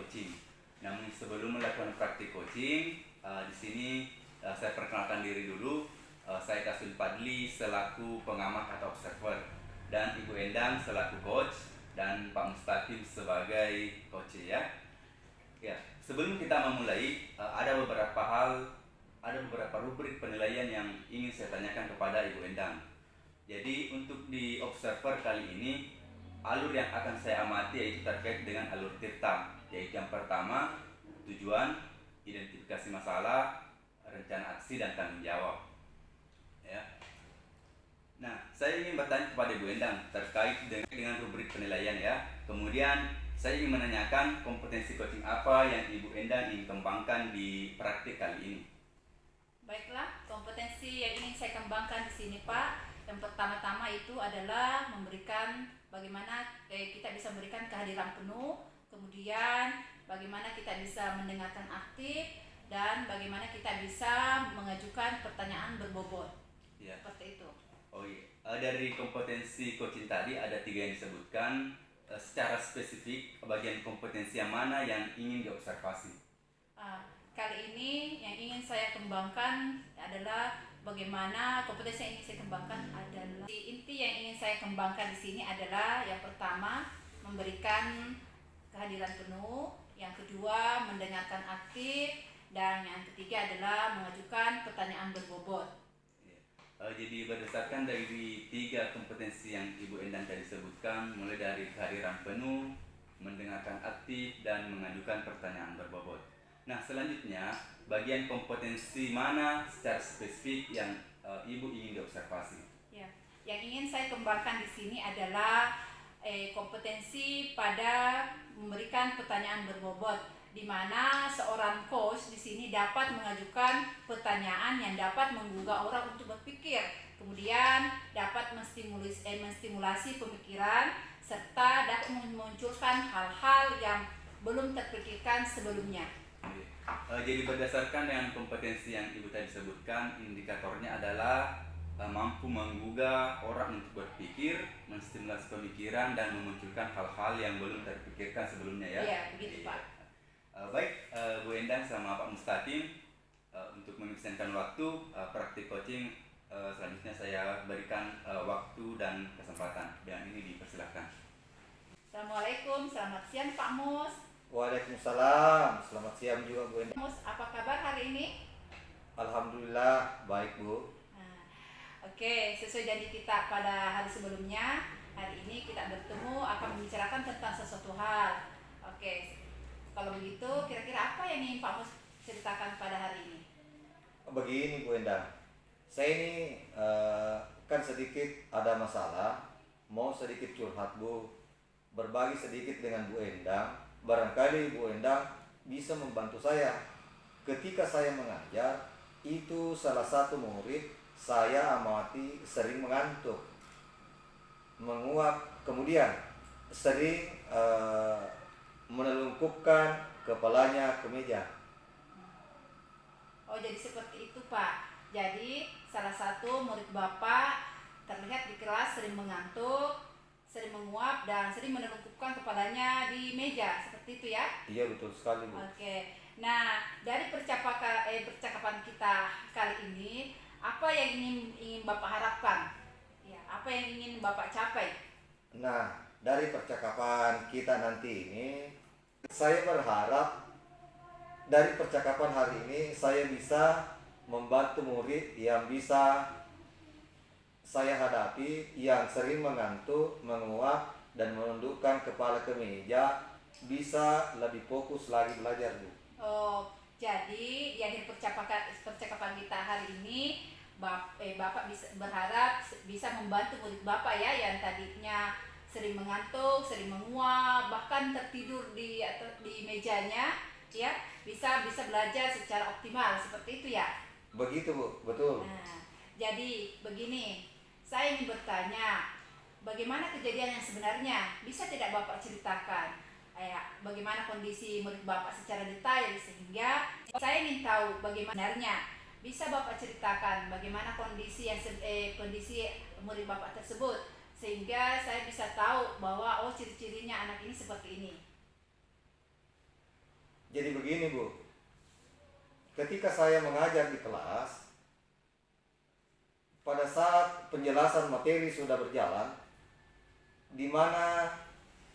coaching. Namun sebelum melakukan praktik coaching, di sini saya perkenalkan diri dulu. Saya Kasul Padli selaku pengamat atau observer, dan Ibu Endang selaku coach, dan Pak Mustaqim sebagai coach ya. Ya, sebelum kita memulai, ada beberapa rubrik penilaian yang ingin saya tanyakan kepada Ibu Endang. Jadi untuk di observer kali ini, alur yang akan saya amati yaitu terkait dengan alur Tirta, yaitu yang pertama tujuan, identifikasi masalah, rencana aksi, dan tanggung jawab. Ya. Nah, saya ingin bertanya kepada Ibu Endang terkait dengan rubrik penilaian ya. Kemudian saya ingin menanyakan kompetensi coaching apa yang Ibu Endang ingin kembangkan di praktik kali ini. Baiklah, kompetensi yang ingin saya kembangkan di sini Pak, yang pertama-tama itu adalah memberikan bagaimana kita bisa memberikan kehadiran penuh, kemudian bagaimana kita bisa mendengarkan aktif, dan bagaimana kita bisa mengajukan pertanyaan berbobot. Ya. Seperti itu. Oh iya, dari kompetensi coaching tadi ada 3 yang disebutkan. Secara spesifik, bagian kompetensi yang mana yang ingin diobservasi? Kali ini yang ingin saya kembangkan adalah bagaimana kompetensi yang ingin saya kembangkan adalah inti yang ingin saya kembangkan di sini adalah yang pertama memberikan kehadiran penuh, yang kedua mendengarkan aktif, dan yang ketiga adalah mengajukan pertanyaan berbobot. Jadi berdasarkan dari 3 kompetensi yang Ibu Endang tadi sebutkan, mulai dari kehadiran penuh, mendengarkan aktif, dan mengajukan pertanyaan berbobot. Nah, selanjutnya bagian kompetensi mana secara spesifik yang Ibu ingin diobservasi? Ya, yang ingin saya kembangkan di sini adalah kompetensi pada memberikan pertanyaan berbobot, di mana seorang coach di sini dapat mengajukan pertanyaan yang dapat menggugah orang untuk berpikir, kemudian dapat menstimulasi pemikiran, serta dapat memunculkan hal-hal yang belum terpikirkan sebelumnya. Jadi berdasarkan dengan kompetensi yang Ibu tadi sebutkan, indikatornya adalah mampu menggugah orang untuk berpikir, menstimulasi pemikiran, dan memunculkan hal-hal yang belum terpikirkan sebelumnya ya. Iya, begitu Pak. Baik, Bu Endang sama Pak Mustaqim, untuk mengefisienkan waktu praktik coaching, selanjutnya saya berikan waktu dan kesempatan. Dengan ini dipersilakan. Assalamualaikum, selamat siang Pak Mus. Waalaikumsalam, selamat siang juga Bu Endang. Mus, apa kabar hari ini? Alhamdulillah baik Bu. Oke, sesuai janji kita pada hari sebelumnya, hari ini kita bertemu akan membicarakan tentang sesuatu hal. Oke, kalau begitu kira-kira apa yang ingin Pak Mus ceritakan pada hari ini? Begini Bu Endang, saya ini kan sedikit ada masalah, mau sedikit curhat Bu, berbagi sedikit dengan Bu Endang. Barangkali Bu Endang bisa membantu saya. Ketika saya mengajar, itu salah satu murid saya amati sering mengantuk, menguap, kemudian sering menelungkupkan kepalanya ke meja. Oh, jadi seperti itu Pak. Jadi salah satu murid Bapak terlihat di kelas sering mengantuk, sering menguap, dan sering menelungkupkan kepalanya di meja. Seperti itu ya? Iya betul sekali Bu. Oke. Nah, dari percakapan kita kali ini, apa yang ingin Bapak harapkan? Ya, apa yang ingin Bapak capai? Nah, dari percakapan kita nanti ini, saya berharap dari percakapan hari ini saya bisa membantu murid yang bisa saya hadapi, yang sering mengantuk, menguap, dan menundukkan kepala ke meja, bisa lebih fokus lagi belajar Bu. Oh, jadi di akhir percakapan kita hari ini, Bapak berharap bisa membantu murid Bapak ya, yang tadinya sering mengantuk, sering menguap, bahkan tertidur di mejanya, ya, bisa belajar secara optimal. Seperti itu ya? Begitu Bu, betul. Nah, jadi begini, saya ingin bertanya, bagaimana kejadian yang sebenarnya? Bisa tidak Bapak ceritakan? Bagaimana kondisi murid Bapak secara detail, sehingga saya ingin tahu bagaimana sebenarnya. Bisa Bapak ceritakan bagaimana kondisi murid Bapak tersebut, sehingga saya bisa tahu bahwa ciri-cirinya anak ini seperti ini. Jadi begini Bu, ketika saya mengajar di kelas, pada saat penjelasan materi sudah berjalan, di mana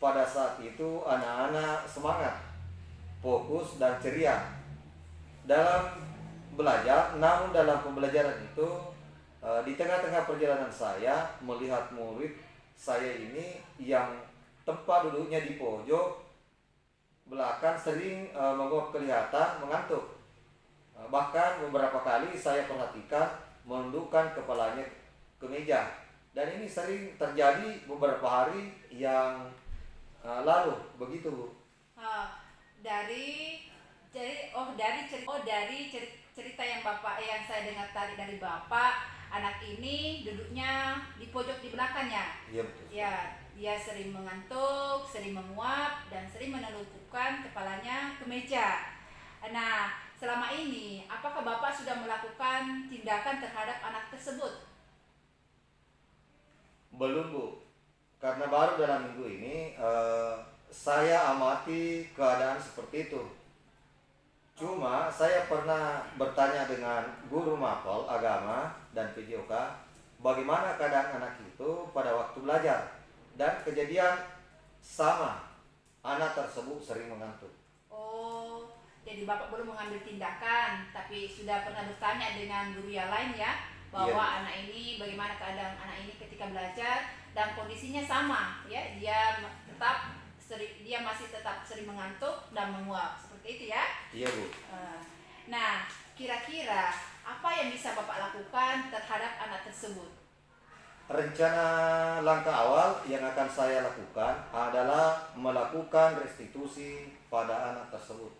pada saat itu anak-anak semangat, fokus dan ceria dalam belajar, namun dalam pembelajaran itu di tengah-tengah perjalanan saya melihat murid saya ini yang tempat duduknya di pojok belakang sering membuat kelihatan mengantuk. Bahkan beberapa kali saya perhatikan menundukkan kepalanya ke meja. Dan ini sering terjadi beberapa hari yang lalu, begitu Bu. Dari cerita yang saya dengar tadi dari Bapak, anak ini duduknya di pojok di belakangnya. Iya betul. Ya, dia sering mengantuk, sering menguap, dan sering menundukkan kepalanya ke meja. Nah, selama ini apakah Bapak sudah melakukan tindakan terhadap anak tersebut? Belum Bu, karena baru dalam minggu ini saya amati keadaan seperti itu. Cuma saya pernah bertanya dengan guru mapel agama dan PJOK bagaimana keadaan anak itu pada waktu belajar, dan kejadian sama, anak tersebut sering mengantuk. Oh, jadi Bapak belum mengambil tindakan, tapi sudah pernah bertanya dengan guru yang lain ya, bahwa Iya. anak ini bagaimana keadaan anak ini ketika belajar, dan kondisinya sama ya, dia masih tetap sering mengantuk dan menguap, seperti itu ya. Iya Bu. Nah, kira-kira apa yang bisa Bapak lakukan terhadap anak tersebut? Rencana langkah awal yang akan saya lakukan adalah melakukan restitusi pada anak tersebut.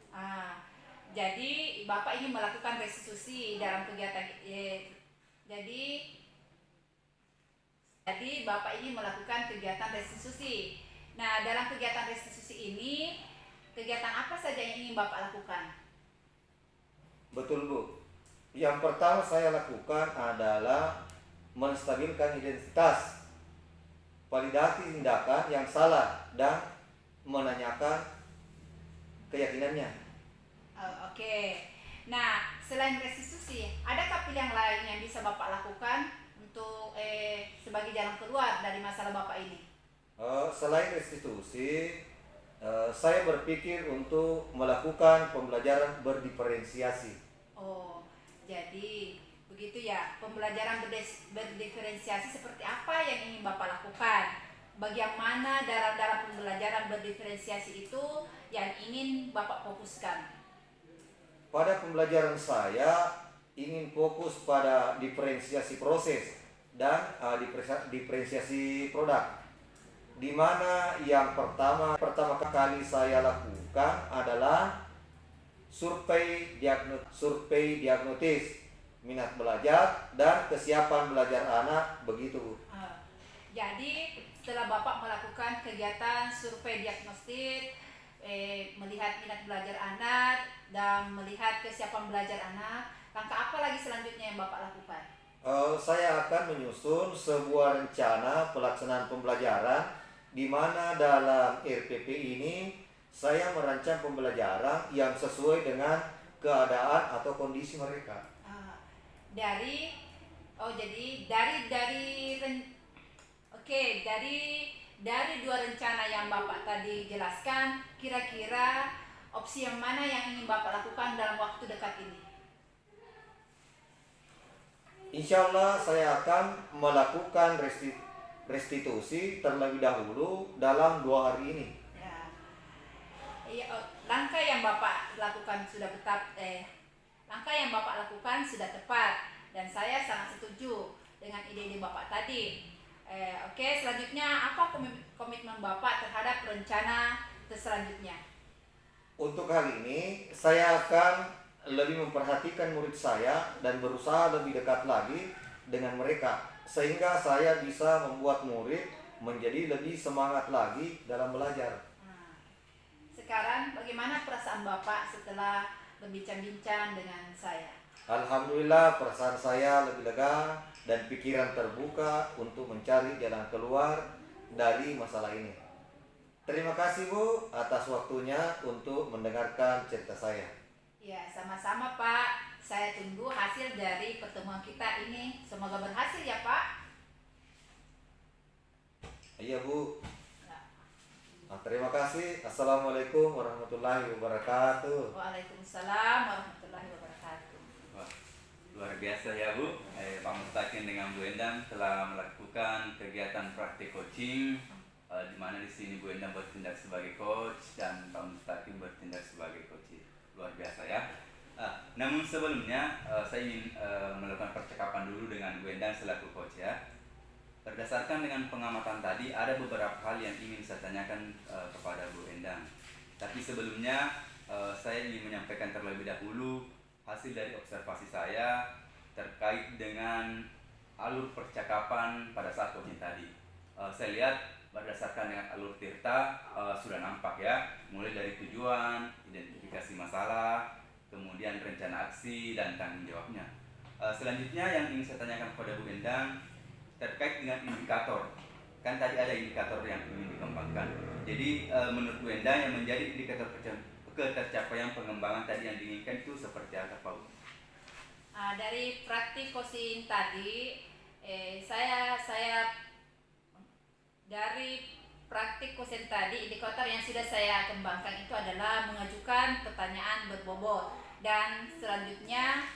Jadi Bapak ingin melakukan restitusi dalam kegiatan jadi Bapak ingin melakukan kegiatan restitusi. Nah, dalam kegiatan restitusi ini, kegiatan apa saja yang ingin Bapak lakukan? Betul Bu. Yang pertama saya lakukan adalah menstabilkan identitas, validasi tindakan yang salah, dan menanyakan keyakinannya. Oke. Nah, selain restitusi, adakah pilihan lain yang bisa Bapak lakukan untuk sebagai jalan keluar dari masalah Bapak ini? Selain restitusi, saya berpikir untuk melakukan pembelajaran berdiferensiasi. Oh, jadi begitu ya. Pembelajaran berdiferensiasi seperti apa yang ingin Bapak lakukan? Bagaimana dalam pembelajaran berdiferensiasi itu yang ingin Bapak fokuskan? Pada pembelajaran saya ingin fokus pada diferensiasi proses dan diferensiasi produk, di mana yang pertama kali saya lakukan adalah survei diagnotis minat belajar dan kesiapan belajar anak, begitu. Jadi setelah Bapak melakukan kegiatan survei diagnostik, melihat minat belajar anak dan melihat kesiapan belajar anak, langkah apa lagi selanjutnya yang Bapak lakukan? Saya akan menyusun sebuah rencana pelaksanaan pembelajaran, di mana dalam RPP ini saya merancang pembelajaran yang sesuai dengan keadaan atau kondisi mereka. Dari dua rencana yang Bapak tadi jelaskan, kira-kira opsi yang mana yang ingin Bapak lakukan dalam waktu dekat ini? Insya Allah saya akan melakukan restitusi terlebih dahulu dalam 2 hari ini. Langkah yang Bapak lakukan sudah tepat, dan saya sangat setuju dengan ide-ide Bapak tadi. Selanjutnya apa komitmen Bapak terhadap rencana selanjutnya? Untuk hal ini saya akan lebih memperhatikan murid saya dan berusaha lebih dekat lagi dengan mereka, sehingga saya bisa membuat murid menjadi lebih semangat lagi dalam belajar. Sekarang bagaimana perasaan Bapak setelah berbincang-bincang dengan saya? Alhamdulillah, perasaan saya lebih lega dan pikiran terbuka untuk mencari jalan keluar dari masalah ini. Terima kasih Bu atas waktunya untuk mendengarkan cerita saya. Ya, sama-sama Pak. Saya tunggu hasil dari pertemuan kita ini. Semoga berhasil ya Pak. Iya Bu. Terima kasih. Assalamualaikum warahmatullahi wabarakatuh. Waalaikumsalam warahmatullahi wabarakatuh. Wah, luar biasa ya Bu. Pak Mustaqim dengan Bu Endang telah melakukan kegiatan praktik coaching, di mana di sini Bu Endang bertindak sebagai coach dan Pak Mustaqim bertindak sebagai coach. Luar biasa ya. Namun sebelumnya saya ingin melakukan percakapan dulu dengan Bu Endang selaku coach ya. Berdasarkan dengan pengamatan tadi, ada beberapa hal yang ingin saya tanyakan kepada Bu Endang. Tapi sebelumnya saya ingin menyampaikan terlebih dahulu hasil dari observasi saya terkait dengan alur percakapan pada saat coaching tadi. Saya lihat berdasarkan dengan alur Tirta sudah nampak ya, mulai dari tujuan, identifikasi masalah, kemudian rencana aksi dan tanggung jawabnya. Selanjutnya yang ingin saya tanyakan kepada Bu Endang terkait dengan indikator. Kan tadi ada indikator yang ingin dikembangkan. Jadi menurut Bu Endang yang menjadi indikator ketercapaian pengembangan tadi yang diinginkan itu seperti apa Pak? Dari praktik coaching tadi, saya dari praktik coaching tadi, indikator yang sudah saya kembangkan itu adalah mengajukan pertanyaan berbobot. Dan selanjutnya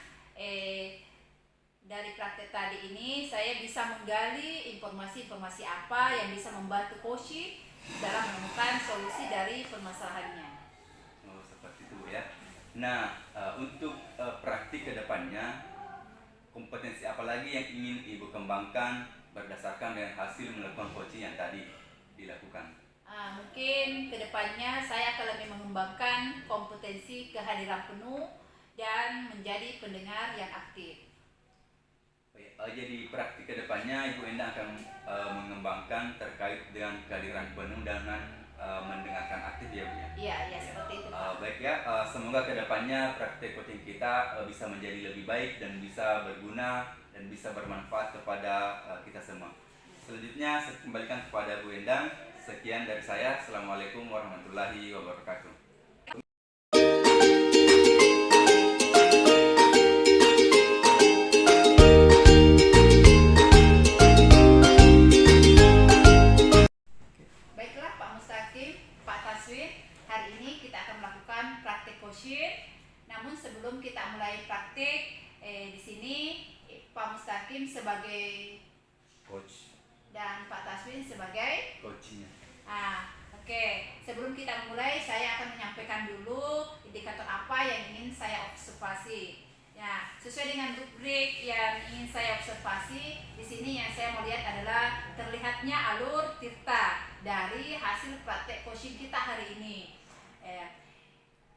dari praktek tadi ini saya bisa menggali informasi-informasi apa yang bisa membantu coaching dalam menemukan solusi dari permasalahannya. Oh, seperti itu ya. Nah, untuk praktik kedepannya, kompetensi apa lagi yang ingin Ibu kembangkan berdasarkan dengan hasil melakukan coaching yang tadi dilakukan? Mungkin kedepannya saya akan lebih mengembangkan kompetensi kehadiran penuh dan menjadi pendengar yang aktif. Jadi praktik kedepannya Ibu Endang akan mengembangkan terkait dengan kehadiran penuh dan mendengarkan aktif ya Bu ya? Iya, seperti itu Pak. Baik ya, semoga kedepannya praktik coaching kita bisa menjadi lebih baik dan bisa berguna dan bisa bermanfaat kepada kita semua. Selanjutnya saya kembalikan kepada Bu Endang. Sekian dari saya. Assalamualaikum warahmatullahi wabarakatuh. Baiklah Pak Mustaqim, Pak Taswin, hari ini kita akan melakukan praktik coaching. Namun sebelum kita mulai praktik, di sini Pak Mustaqim sebagai Coach. dan Pak Taswin sebagai Coachingnya. Oke. Sebelum kita mulai, saya akan menyampaikan dulu indikator apa yang ingin saya observasi. Ya, sesuai dengan rubrik yang ingin saya observasi, di sini yang saya mau lihat adalah terlihatnya alur Tirta dari hasil praktek coaching kita hari ini.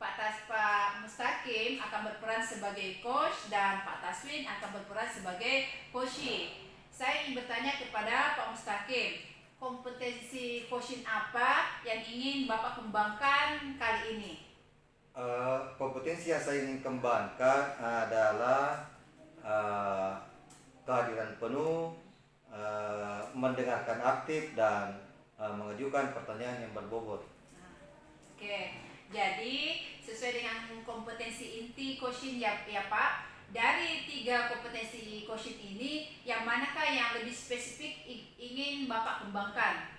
Pak Mustaqim akan berperan sebagai coach dan Pak Taswin akan berperan sebagai coaching. Saya ingin bertanya kepada Pak Mustaqim, kompetensi coaching apa yang ingin Bapak kembangkan kali ini? Kompetensi yang saya ingin kembangkan adalah kehadiran penuh, mendengarkan aktif dan mengajukan pertanyaan yang berbobot. Oke, jadi sesuai dengan kompetensi inti coaching ya Pak. Dari 3 kompetensi coaching ini, yang manakah yang lebih spesifik ingin Bapak kembangkan?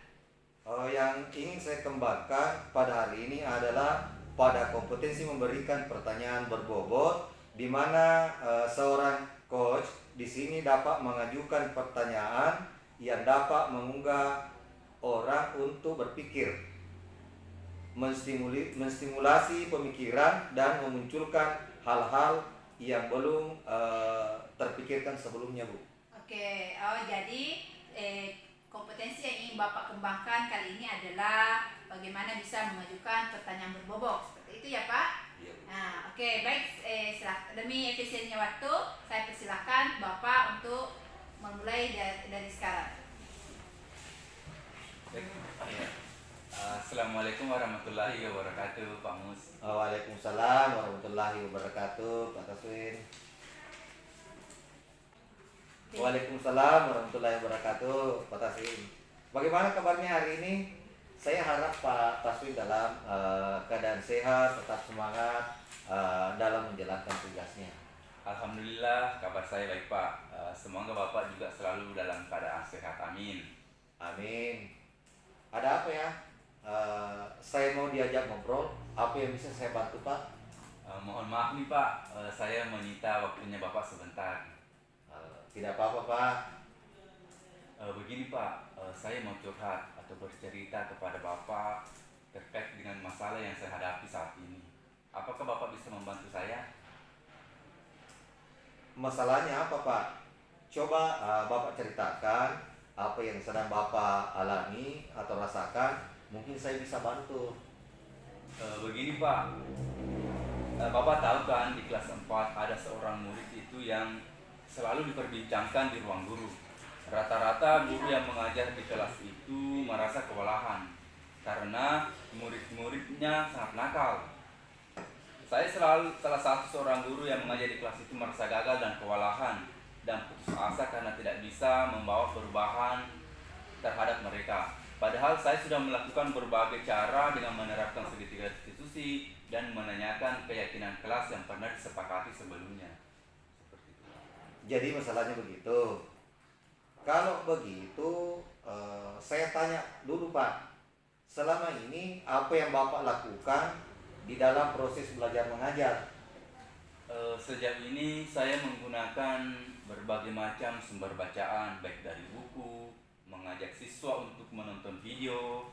Yang ingin saya kembangkan pada hari ini adalah pada kompetensi memberikan pertanyaan berbobot, di mana seorang coach di sini dapat mengajukan pertanyaan yang dapat mengunggah orang untuk berpikir, menstimulasi pemikiran dan memunculkan hal-hal yang belum terpikirkan sebelumnya, Bu. Oke, jadi kompetensi yang ingin Bapak kembangkan kali ini adalah bagaimana bisa mengajukan pertanyaan berbobot. Seperti itu ya Pak? Iya, Bu. Oke, baik. Demi efisiennya waktu, saya persilakan Bapak untuk memulai dari sekarang. Baik. Assalamualaikum warahmatullahi wabarakatuh Pak Mus. Waalaikumsalam warahmatullahi wabarakatuh, Pak Taswin. Waalaikumsalam warahmatullahi wabarakatuh, Pak Taswin. Bagaimana kabarnya hari ini? Saya harap Pak Taswin dalam keadaan sehat, tetap semangat dalam menjalankan tugasnya. Alhamdulillah, kabar saya baik Pak. Semoga Bapak juga selalu dalam keadaan sehat. Amin. Amin. Ada apa ya? Saya mau diajak ngobrol. Apa yang bisa saya bantu Pak? Mohon maaf nih Pak, saya menyita waktunya Bapak sebentar. Tidak apa-apa Pak. Begini Pak, saya mau curhat atau bercerita kepada Bapak terkait dengan masalah yang saya hadapi saat ini. Apakah Bapak bisa membantu saya? Masalahnya apa Pak? Coba Bapak ceritakan apa yang sedang Bapak alami atau rasakan. Mungkin saya bisa bantu. Begini Pak, Bapak tahu kan di kelas 4 ada seorang murid itu yang selalu diperbincangkan di ruang guru. Rata-rata guru yang mengajar di kelas itu merasa kewalahan karena murid-muridnya sangat nakal. Saya selalu salah satu seorang guru yang mengajar di kelas itu merasa gagal dan kewalahan dan putus asa karena tidak bisa membawa perubahan terhadap mereka. Padahal saya sudah melakukan berbagai cara dengan menerapkan segitiga institusi dan menanyakan keyakinan kelas yang pernah disepakati sebelumnya. Seperti itu. Jadi masalahnya begitu. Kalau begitu, saya tanya dulu Pak. Selama ini apa yang Bapak lakukan di dalam proses belajar mengajar? Sejak ini saya menggunakan berbagai macam sumber bacaan baik dari buku, mengajak siswa untuk menonton video,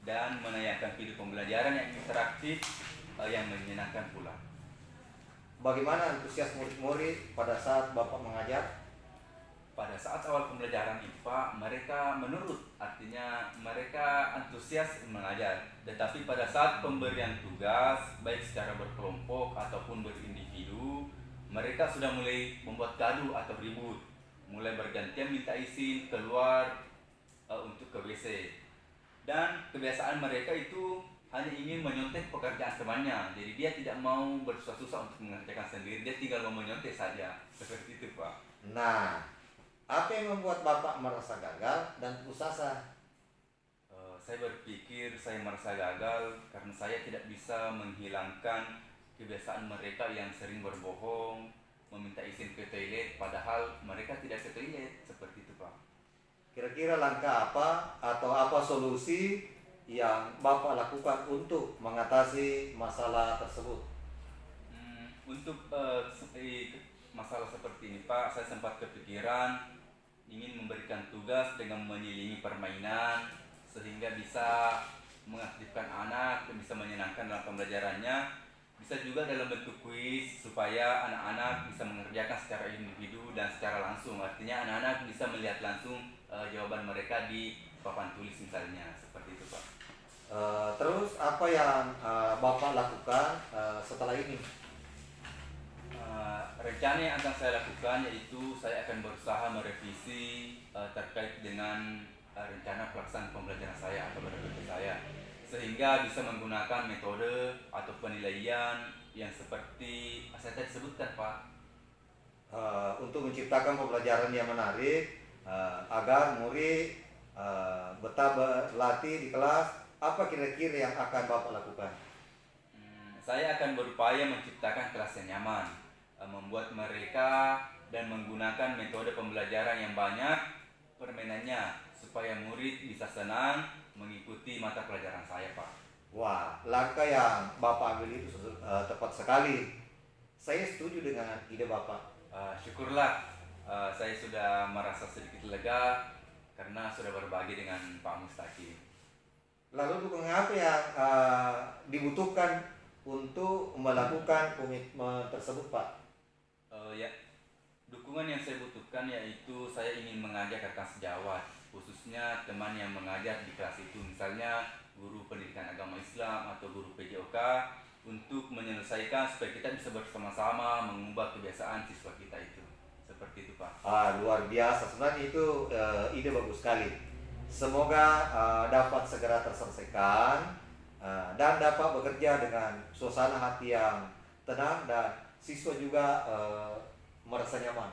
dan menayangkan video pembelajaran yang interaktif yang menyenangkan pula. Bagaimana antusias murid-murid pada saat Bapak mengajar? Pada saat awal pembelajaran IPA, mereka menurut, artinya mereka antusias mengajar. Tetapi pada saat pemberian tugas, baik secara berkelompok ataupun berindividu, mereka sudah mulai membuat gaduh atau ribut. Mulai bergantian minta izin keluar untuk ke WC. Dan kebiasaan mereka itu hanya ingin menyontek pekerjaan temannya. Jadi dia tidak mau bersusah-susah untuk mengerjakan sendiri, dia tinggal mau menyontek saja. Seperti itu Pak. Nah, apa yang membuat Bapak merasa gagal dan putus asa? Saya berpikir saya merasa gagal karena saya tidak bisa menghilangkan kebiasaan mereka yang sering berbohong, meminta izin ke toilet, padahal mereka tidak ke toilet. Seperti itu Pak. Kira-kira langkah apa atau apa solusi yang Bapak lakukan untuk mengatasi masalah tersebut? Untuk masalah seperti ini Pak, saya sempat kepikiran ingin memberikan tugas dengan menyelingi permainan sehingga bisa mengaktifkan anak dan bisa menyenangkan dalam pembelajarannya. Bisa juga dalam bentuk kuis supaya anak-anak bisa mengerjakan secara individu dan secara langsung. Artinya anak-anak bisa melihat langsung jawaban mereka di papan tulis misalnya. Seperti itu Pak. Terus apa yang Bapak lakukan setelah ini? Rencana yang akan saya lakukan yaitu saya akan berusaha merevisi terkait dengan rencana pelaksanaan pembelajaran saya atau BPP saya, sehingga bisa menggunakan metode atau penilaian yang seperti saya tadi sebutkan Pak. Untuk menciptakan pembelajaran yang menarik agar murid betah berlatih di kelas, apa kira-kira yang akan Bapak lakukan? Saya akan berupaya menciptakan kelas yang nyaman, membuat mereka dan menggunakan metode pembelajaran yang banyak permainannya supaya murid bisa senang mengikuti mata pelajaran saya Pak. Wah, langkah yang Bapak ambil itu tepat sekali. Saya setuju dengan ide Bapak. Syukurlah saya sudah merasa sedikit lega karena sudah berbagi dengan Pak Mustaqim. Lalu dukungan apa yang dibutuhkan untuk melakukan komitmen tersebut Pak? Ya, dukungan yang saya butuhkan yaitu saya ingin mengajak rekan sejawat, khususnya teman yang mengajar di kelas itu, misalnya guru pendidikan agama Islam atau guru PJOK, untuk menyelesaikan supaya kita bisa bersama-sama mengubah kebiasaan siswa kita itu. Seperti itu Pak. Luar biasa, sebenarnya itu ide bagus sekali. Semoga dapat segera terselesaikan dan dapat bekerja dengan suasana hati yang tenang dan siswa juga merasa nyaman.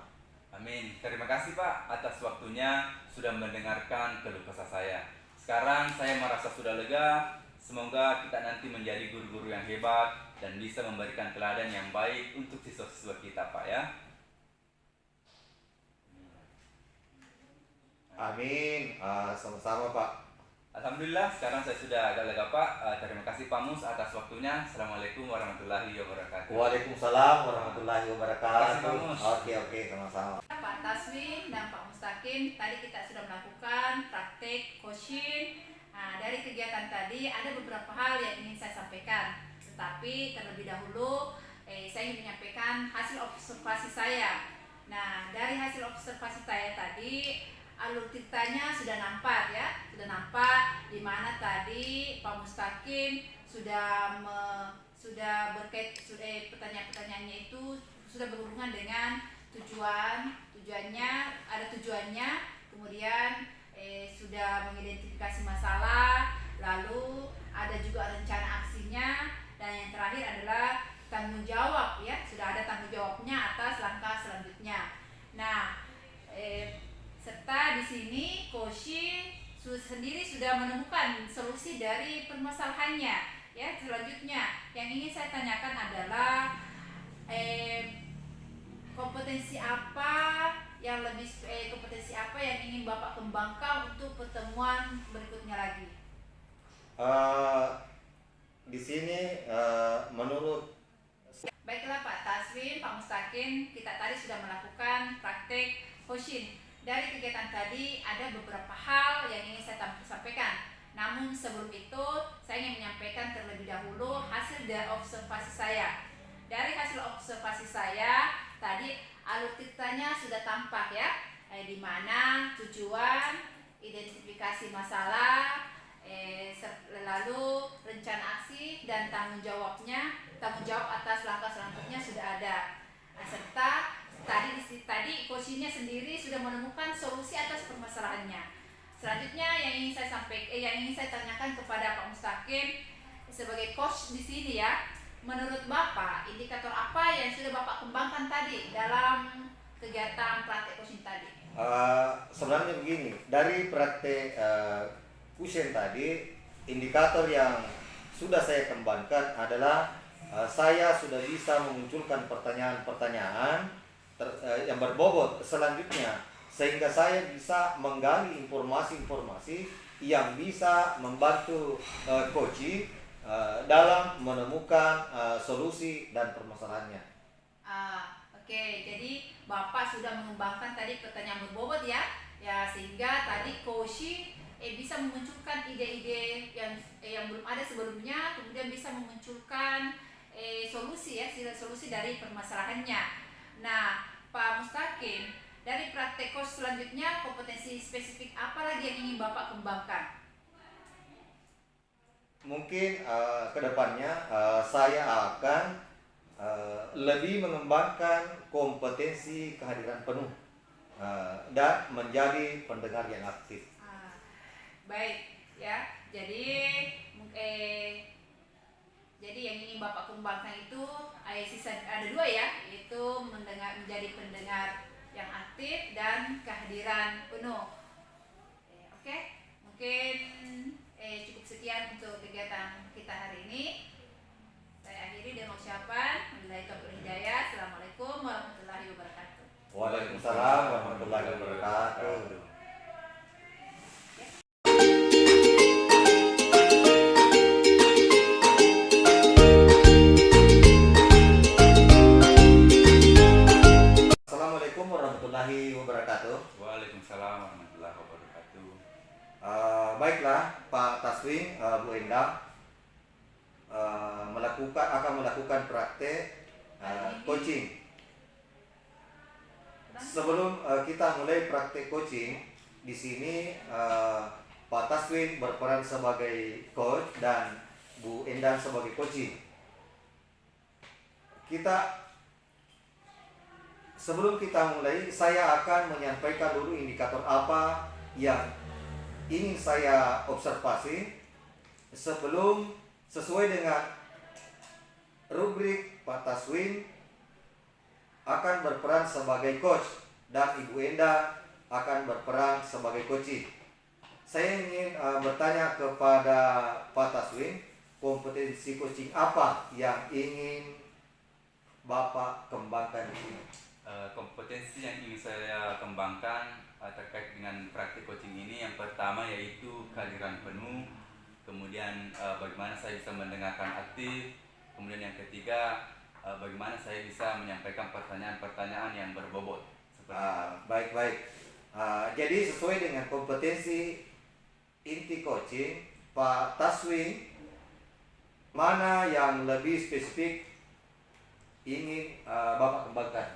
Amin. Terima kasih Pak atas waktunya sudah mendengarkan keluh kesah saya. Sekarang saya merasa sudah lega. Semoga kita nanti menjadi guru-guru yang hebat dan bisa memberikan teladan yang baik untuk siswa-siswa kita, Pak ya. Amin. Sama-sama Pak. Alhamdulillah, sekarang saya sudah agak lega, Pak. Terima kasih Pak Mus atas waktunya. Assalamualaikum warahmatullahi wabarakatuh. Waalaikumsalam warahmatullahi wabarakatuh. Terima kasih, Pak Mus. Oke, sama-sama. Pak Taswin dan Pak Mustaqim, tadi kita sudah melakukan praktek coaching. Nah, dari kegiatan tadi ada beberapa hal yang ingin saya sampaikan. Tetapi terlebih dahulu saya ingin menyampaikan hasil observasi saya. Nah, dari hasil observasi saya tadi alur ceritanya sudah nampak ya, di mana tadi Pak Mustaqim sudah pertanyaan-pertanyaannya itu sudah berhubungan dengan tujuannya, ada tujuannya, kemudian sudah mengidentifikasi masalah, lalu ada juga rencana aksinya, dan yang terakhir adalah tanggung jawab ya, sudah ada tanggung jawabnya atas langkah selanjutnya. Nah, serta di sini Koshi sendiri sudah menemukan solusi dari permasalahannya. Ya, selanjutnya yang ingin saya tanyakan adalah kompetensi apa yang ingin Bapak kembangkan untuk pertemuan berikutnya lagi? Di sini menurut Baiklah Pak Taswin, Pak Mustaqim, kita tadi sudah melakukan praktek coaching. Dari kegiatan tadi ada beberapa hal yang ingin saya sampaikan. Namun sebelum itu saya ingin menyampaikan terlebih dahulu hasil dari observasi saya. Dari hasil observasi saya tadi alur ceritanya sudah tampak ya, di mana tujuan, identifikasi masalah, lalu rencana aksi dan tanggung jawab atas langkah selanjutnya sudah ada. Nah, serta tadi coachingnya sendiri sudah menemukan solusi atas permasalahannya. Selanjutnya yang ingin saya tanyakan kepada Pak Mustaqim sebagai coach di sini ya, menurut Bapak indikator apa yang sudah Bapak kembangkan tadi dalam kegiatan praktek coaching tadi? Sebenarnya begini, dari praktek coaching tadi, indikator yang sudah saya kembangkan adalah saya sudah bisa memunculkan pertanyaan-pertanyaan yang berbobot selanjutnya, sehingga saya bisa menggali informasi-informasi yang bisa membantu coaching dalam menemukan solusi dan permasalahannya. Oke, jadi Bapak sudah mengembangkan tadi pertanyaan berbobot ya, sehingga tadi coaching bisa memunculkan ide-ide yang belum ada sebelumnya, kemudian bisa memunculkan solusi dari permasalahannya. Nah, Pak Mustaqim, dari praktek coach selanjutnya kompetensi spesifik apa lagi yang ingin Bapak kembangkan? Mungkin kedepannya saya akan lebih mengembangkan kompetensi kehadiran penuh dan menjadi pendengar yang aktif. Baik ya, jadi yang ingin Bapak kembangkan itu ada dua ya, yaitu menjadi pendengar yang aktif dan kehadiran penuh. Oke, mungkin cukup sekian untuk kegiatan kita hari ini. Saya akhiri dengan ucapan wabillahi taufiq wal hidayah. Assalamualaikum warahmatullahi wabarakatuh. Waalaikumsalam warahmatullahi wabarakatuh. Assalamualaikum warahmatullahi wabarakatuh. Waalaikumsalam warahmatullahi wabarakatuh. Baiklah Pak Taswin, Bu Endang akan melakukan praktek coaching. Sebelum kita mulai praktek coaching, di sini Pak Taswin berperan sebagai coach dan Bu Endang sebagai coaching. Sebelum kita mulai, saya akan menyampaikan dulu indikator apa yang ingin saya observasi sebelum sesuai dengan rubrik Pak Taswin akan berperan sebagai coach dan Ibu Enda akan berperan sebagai coaching. saya ingin bertanya kepada Pak Taswin, kompetensi coaching apa yang ingin Bapak kembangkan di sini? Kompetensi yang ingin saya kembangkan terkait dengan praktik coaching ini, yang pertama yaitu kehadiran penuh, kemudian bagaimana saya bisa mendengarkan aktif, kemudian yang ketiga bagaimana saya bisa menyampaikan pertanyaan-pertanyaan yang berbobot. Baik. Jadi sesuai dengan kompetensi inti coaching, Pak Taswin, mana yang lebih spesifik ingin Bapak kembangkan?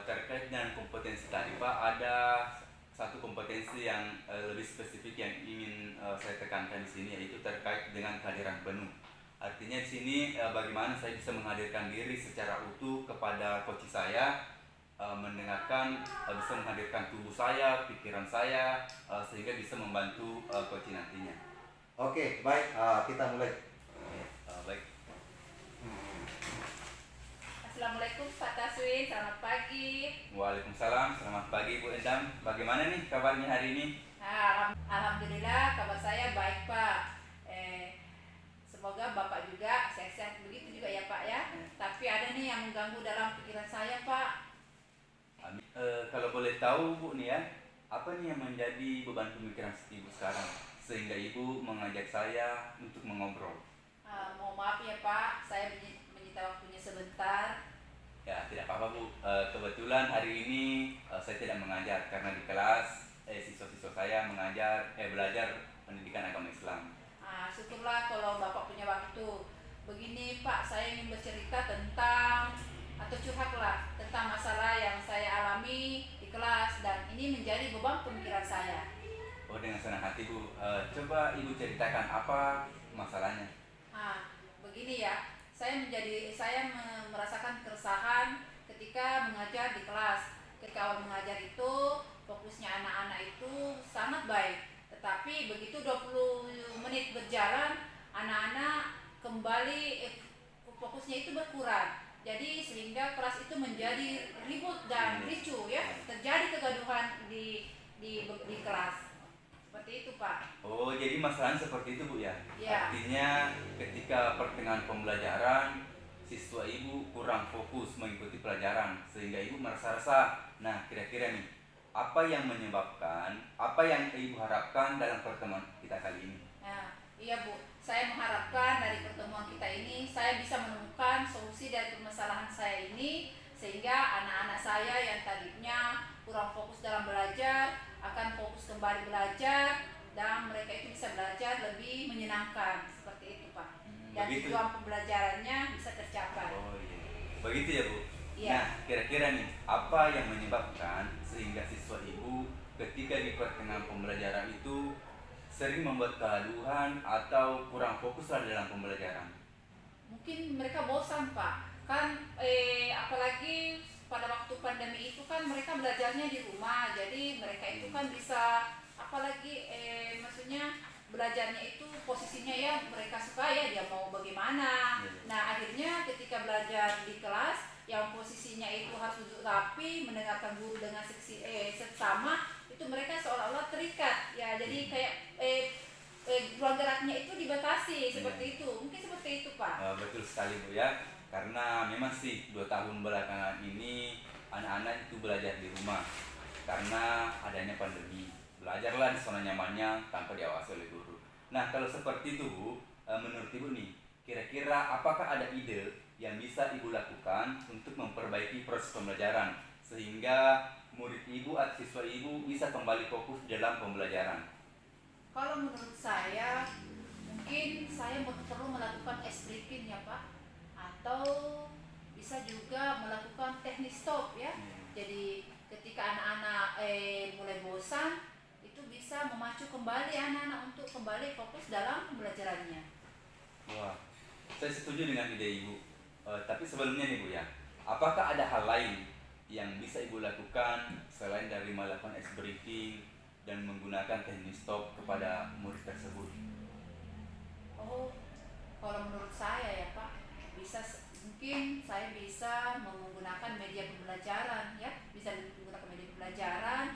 Terkait dengan kompetensi tadi Pak, ada satu kompetensi yang lebih spesifik yang ingin saya tekankan di sini, yaitu terkait dengan kehadiran penuh. Artinya di sini bagaimana saya bisa menghadirkan diri secara utuh kepada coach saya, mendengarkan, bisa menghadirkan tubuh saya, pikiran saya, sehingga bisa membantu coach nantinya. Oke, baik, kita mulai. Baik. Assalamualaikum Pak Taswin, selamat pagi. Waalaikumsalam, selamat pagi Bu Endang. Bagaimana nih kabarnya hari ini? Alhamdulillah kabar saya baik Pak. Semoga Bapak juga sehat-sehat begitu juga ya Pak ya. Tapi ada nih yang mengganggu dalam pikiran saya Pak. Kalau boleh tahu Bu nih ya, apa nih yang menjadi beban pemikiran Ibu sekarang sehingga Ibu mengajak saya untuk mengobrol? Mohon maaf ya Pak, saya menyita waktunya sebentar. Ya, tidak apa-apa Bu. Kebetulan hari ini saya tidak mengajar karena di kelas siswa-siswa saya belajar pendidikan agama Islam. Syukurlah kalau Bapak punya waktu. Begini Pak, saya ingin bercerita tentang atau curhatlah tentang masalah yang saya alami di kelas dan ini menjadi beban pemikiran saya. Oh, dengan senang hati Bu. Coba Ibu ceritakan apa masalahnya. Begini ya, saya merasakan keresahan ketika mengajar di kelas. Ketika awal mengajar itu fokusnya anak-anak itu sangat baik, tetapi begitu 20 menit berjalan anak-anak kembali fokusnya itu berkurang. Jadi sehingga kelas itu menjadi ribut dan ricuh ya, terjadi kegaduhan di kelas. Seperti itu Pak. Oh, jadi masalahnya seperti itu Bu ya? Ya. Artinya ketika pertengahan pembelajaran siswa Ibu kurang fokus mengikuti pelajaran sehingga Ibu merasa resah. Nah, kira-kira nih apa yang menyebabkan, apa yang Ibu harapkan dalam pertemuan kita kali ini? Nah, iya Bu, saya mengharapkan dari pertemuan kita ini saya bisa menemukan solusi dari permasalahan saya ini sehingga anak-anak saya yang tadinya kurang fokus dalam belajar akan fokus kembali belajar dan mereka itu bisa belajar lebih menyenangkan, seperti itu Pak. Dan Begitu. tujuan pembelajarannya bisa tercapai. Oh iya, begitu ya Bu? Iya. Nah, kira-kira nih apa yang menyebabkan sehingga siswa Ibu ketika di pertengahan pembelajaran itu sering membuat kegaduhan atau kurang fokus dalam pembelajaran? Mungkin mereka bosan Pak, kan apalagi pada waktu pandemi itu kan mereka belajarnya di rumah, jadi mereka itu kan bisa apalagi maksudnya belajarnya itu posisinya ya mereka suka ya dia mau bagaimana. Nah akhirnya ketika belajar di kelas yang posisinya itu harus duduk rapi mendengarkan guru dengan seksama itu mereka seolah-olah terikat ya, jadi kayak ruang geraknya itu dibatasi seperti itu, mungkin seperti itu Pak. Betul sekali Bu ya, karena memang sih 2 tahun belakangan ini anak-anak itu belajar di rumah karena adanya pandemi. Belajarlah di zona nyamannya tanpa diawasi oleh guru. Nah kalau seperti itu Bu, menurut Ibu nih, kira-kira apakah ada ide yang bisa Ibu lakukan untuk memperbaiki proses pembelajaran sehingga murid Ibu atau siswa Ibu bisa kembali fokus dalam pembelajaran? Kalau menurut saya mungkin saya perlu melakukan ice breaking ya Pak, atau bisa juga melakukan teknik stop ya. Jadi ketika anak-anak mulai bosan itu bisa memacu kembali anak-anak untuk kembali fokus dalam pembelajarannya. Wah, saya setuju dengan ide Ibu. Tapi sebelumnya nih Bu ya, apakah ada hal lain yang bisa Ibu lakukan selain dari melakukan ice breaking dan menggunakan teknik stop kepada murid tersebut? Oh, kalau menurut saya ya Pak, mungkin saya bisa menggunakan media pembelajaran ya, bisa menggunakan media pembelajaran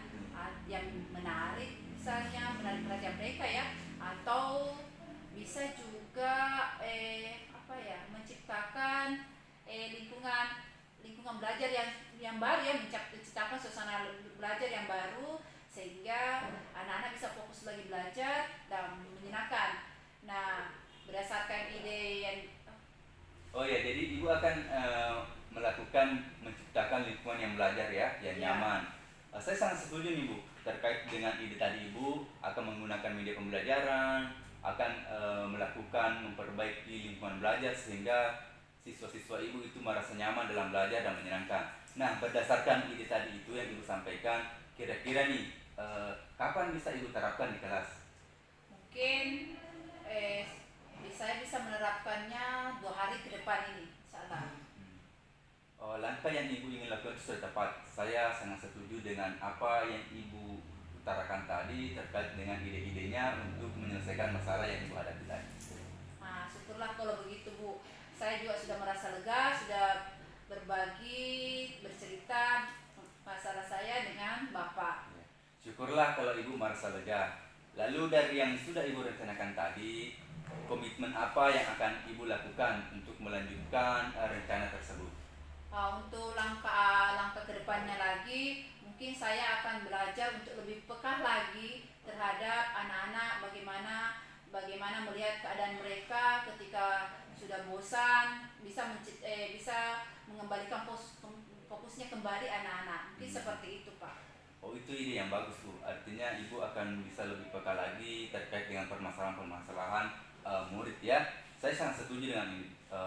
yang menarik misalnya menarik perhatian mereka ya, atau bisa juga menciptakan lingkungan belajar yang baru ya, menciptakan suasana belajar yang baru sehingga anak-anak bisa fokus lagi belajar dan menyenangkan. Nah, berdasarkan ide yang Oh ya, jadi ibu akan menciptakan lingkungan yang belajar ya, yang Ya. nyaman. Saya sangat setuju nih Bu, terkait dengan ide tadi ibu akan menggunakan media pembelajaran, akan memperbaiki lingkungan belajar sehingga siswa-siswa ibu itu merasa nyaman dalam belajar dan menyenangkan. Nah, berdasarkan ide tadi itu yang ibu sampaikan, kira-kira nih kapan bisa ibu terapkan di kelas? mungkin saya bisa menerapkannya 2 hari ke depan ini, insyaallah. Langkah yang ibu ingin lakukan itu sudah tepat. Saya sangat setuju dengan apa yang ibu utarakan tadi terkait dengan ide-idenya untuk menyelesaikan masalah yang ibu hadapi tadi. Nah, syukurlah kalau begitu Bu. Saya juga sudah merasa lega, sudah berbagi, bercerita masalah saya dengan Bapak. Syukurlah kalau ibu merasa lega. Lalu dari yang sudah ibu rencanakan tadi, komitmen apa yang akan ibu lakukan untuk melanjutkan rencana tersebut? Untuk langkah kedepannya lagi, mungkin saya akan belajar untuk lebih peka lagi terhadap anak-anak, bagaimana melihat keadaan mereka ketika sudah bosan, bisa mengembalikan fokusnya kembali anak-anak. Mungkin seperti itu Pak. Oh, itu ide yang bagus Bu. Artinya ibu akan bisa lebih peka lagi terkait dengan permasalahan-permasalahan murid ya. Saya sangat setuju dengan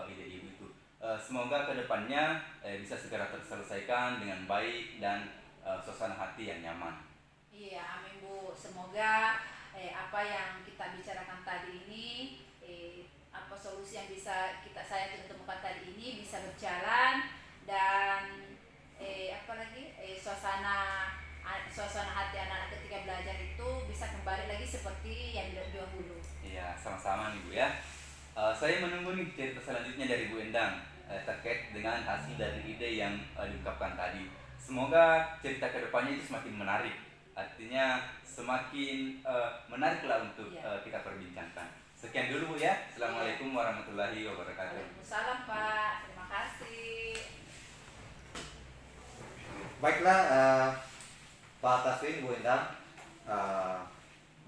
ide ibu itu. Semoga kedepannya bisa segera terselesaikan dengan baik dan suasana hati yang nyaman. Iya, amin Bu. Semoga apa yang kita bicarakan tadi ini, apa solusi yang bisa saya temukan tadi ini bisa berjalan dan suasana hati anak-anak ketika belajar itu bisa kembali lagi seperti yang dahulu. Iya, sama-sama nih Bu ya. Saya menunggu nih cerita selanjutnya dari Bu Endang terkait dengan hasil dari ide yang diungkapkan tadi. Semoga cerita kedepannya itu semakin menarik. Artinya semakin menariklah untuk kita perbincangkan. Sekian dulu Bu ya. Assalamualaikum warahmatullahi wabarakatuh. Waalaikumsalam Pak. Terima kasih. Baiklah, Pak Taswin, Bu Endang,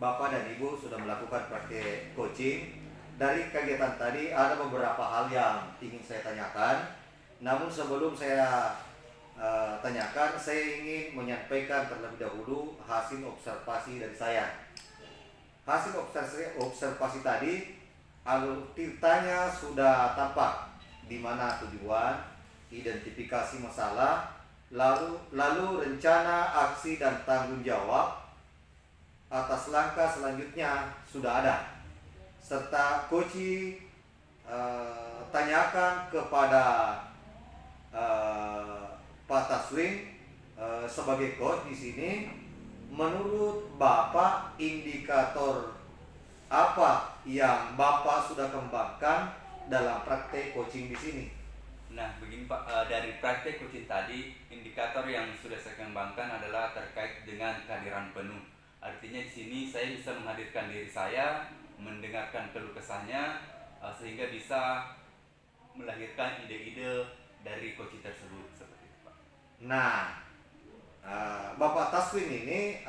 Bapak dan Ibu sudah melakukan praktik coaching. Dari kegiatan tadi ada beberapa hal yang ingin saya tanyakan. Namun sebelum saya tanyakan, saya ingin menyampaikan terlebih dahulu hasil observasi dari saya. Hasil observasi tadi, alur ceritanya sudah tampak, di mana tujuan, identifikasi masalah, lalu rencana, aksi dan tanggung jawab atas langkah selanjutnya sudah ada, serta coaching tanyakan kepada Pak Taswin sebagai coach di sini, menurut Bapak indikator apa yang Bapak sudah kembangkan dalam praktek coaching di sini? Nah, begini Pak, dari praktek coaching tadi, indikator yang sudah saya kembangkan adalah terkait dengan kehadiran penuh. Artinya di sini saya bisa menghadirkan diri saya, mendengarkan keluh kesahnya, sehingga bisa melahirkan ide-ide dari coaching tersebut seperti itu Pak. Nah, Bapak Taswin ini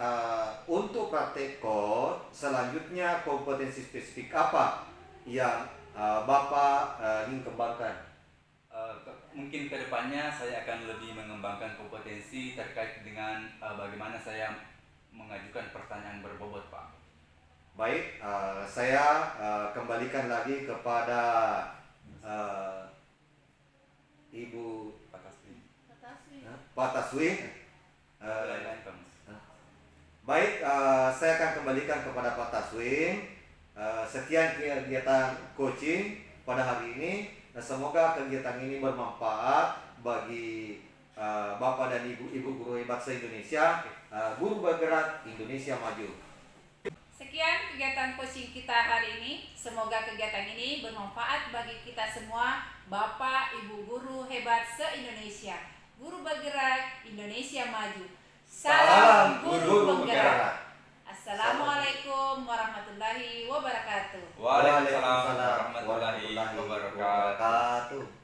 untuk praktek coach selanjutnya kompetensi spesifik apa yang Bapak ingin kembangkan? Mungkin kedepannya saya akan lebih mengembangkan kompetensi terkait dengan bagaimana saya mengajukan pertanyaan berbobot Pak. Baik, saya kembalikan lagi kepada Ibu Pak Taslim. Pak Taswin. Lain-lain Pak. Baik, saya akan kembalikan kepada Pak Taswin. Sekian kegiatan coaching pada hari ini. Semoga kegiatan ini bermanfaat bagi Bapak dan Ibu guru hebat se-Indonesia, guru bergerak Indonesia maju. Sekian kegiatan coaching kita hari ini. Semoga kegiatan ini bermanfaat bagi kita semua, Bapak, Ibu guru hebat se-Indonesia. Guru bergerak Indonesia maju. Salam guru penggerak. Assalamualaikum warahmatullahi wabarakatuh. Waalaikumsalam warahmatullahi wabarakatuh.